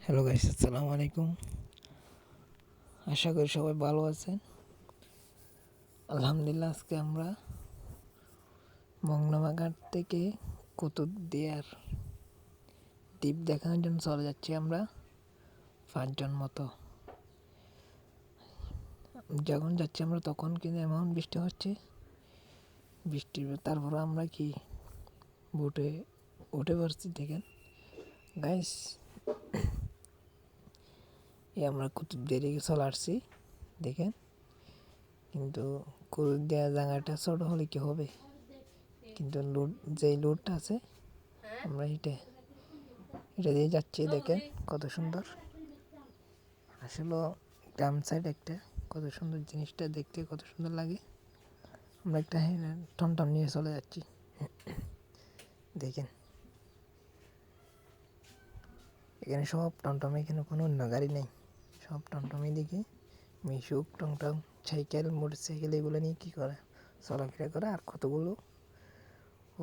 Hello guys, আসসালামু আলাইকুম। আশা করি সবাই ভালো আছেন। আলহামদুলিল্লাহ, আজকে আমরা মংলামাঘাট থেকে কুতুবদিয়ার দ্বীপ দেখানোর জন্য চলে যাচ্ছি। আমরা 5 জন মতো যখন যাচ্ছি আমরা তখন কিন্তু এমন বৃষ্টি হচ্ছে, বৃষ্টির তারপর আমরা কি বোটে উঠে পড়ছি। দেখেন গাইস, আমরা কুতুবদিয়ারে চলে আসছি। দেখেন, কিন্তু কুতুবদিয়া জায়গাটা ছোট হলে কি হবে, কিন্তু যেই লুটটা আছে আমরা এটা দিয়ে যাচ্ছি। দেখেন কত সুন্দর, আসলে গ্রাম সাইড একটা কত সুন্দর, জিনিসটা দেখতে কত সুন্দর লাগে। আমরা একটা টমটম নিয়ে চলে যাচ্ছি। দেখেন এখানে সব টমটমে, এখানে কোনো অন্য গাড়ি নেই, সব টমটমে। দিকে মিশুক টমটম সাইকেল মোটর সাইকেল এগুলো নিয়ে কী করে চলাফেরা করে। আর কতগুলো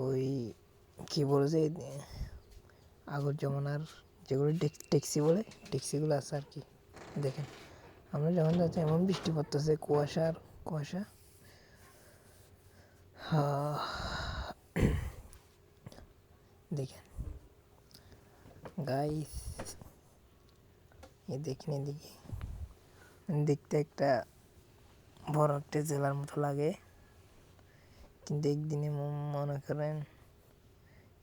ওই কী বলে যে আগর জমানার যেগুলো ট্যাক্সি বলে, ট্যাক্সিগুলো আছে আর কি। দেখেন আমরা যখন যাচ্ছি এমন বৃষ্টি পড়তেছে, কুয়াশা। দেখেন গাইস, দেখেন এদিকে দেখতে একটা বড় একটা জেলার মতো লাগে, কিন্তু একদিনে মনে করেন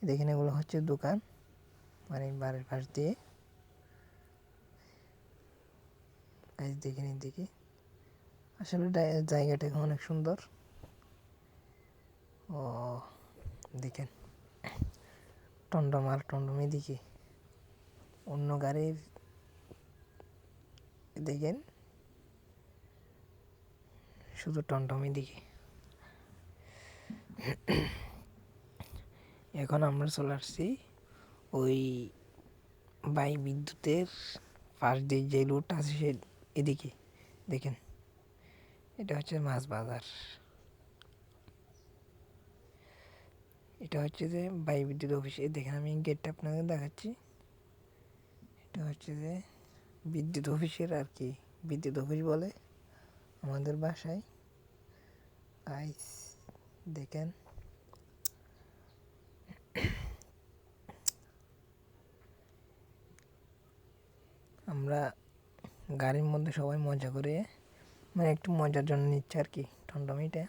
দেখেন এগুলো হচ্ছে দোকান, মানে বাড়ির পাশ দিয়ে। গাইস দেখেন এদিকে, আসলে জায়গাটা অনেক সুন্দর। ও দেখেন টমটম আর টমটম, এদিকে অন্য গাড়ির দেখেন, শুধু টমটম এদিকে। এখন আমরা চলে আসছি ওই বাই বিদ্যুতের পাশ দিয়ে যে রুট আছে সে এদিকে। দেখেন এটা হচ্ছে মাছ বাজার, এটা হচ্ছে যে বাই বিদ্যুৎ অফিস। দেখেন আমি গেটটা আপনাদের দেখাচ্ছি, এটা হচ্ছে যে বিদ্যুৎ অফিসের আর কি, বিদ্যুৎ অফিস বলে আমাদের বাসায়। গাইস দেখেন আমরা গাড়ির মধ্যে সবাই মজা করে, মানে একটু মজার জন্য নিচ্ছে আর কি টমটমিটা।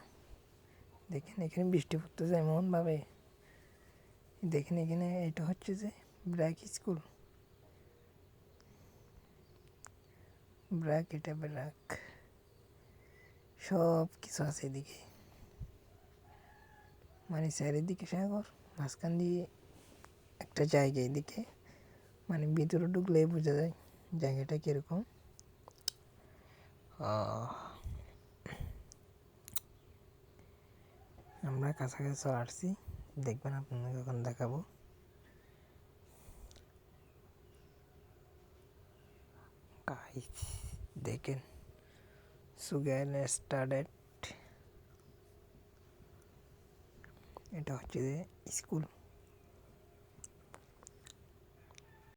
দেখেন এখানে বৃষ্টি পড়তেছে এমনভাবে। দেখেন এখানে এটা হচ্ছে যে ব্র্যাক স্কুল, এটা ব্র্যাক, সব কিছু আছে এদিকে। মানে চারিদিকে সাগর, মাঝখান দিয়ে একটা জায়গা এদিকে, মানে ভিতরে ঢুকলেই বোঝা যায় জায়গাটা কীরকম। আমরা কাছাকাছি চলে আসছি, দেখবেন আপনাকে এখন দেখাবো। দেখেন সুগার স্টার্টেড, এটা হচ্ছে যে স্কুল।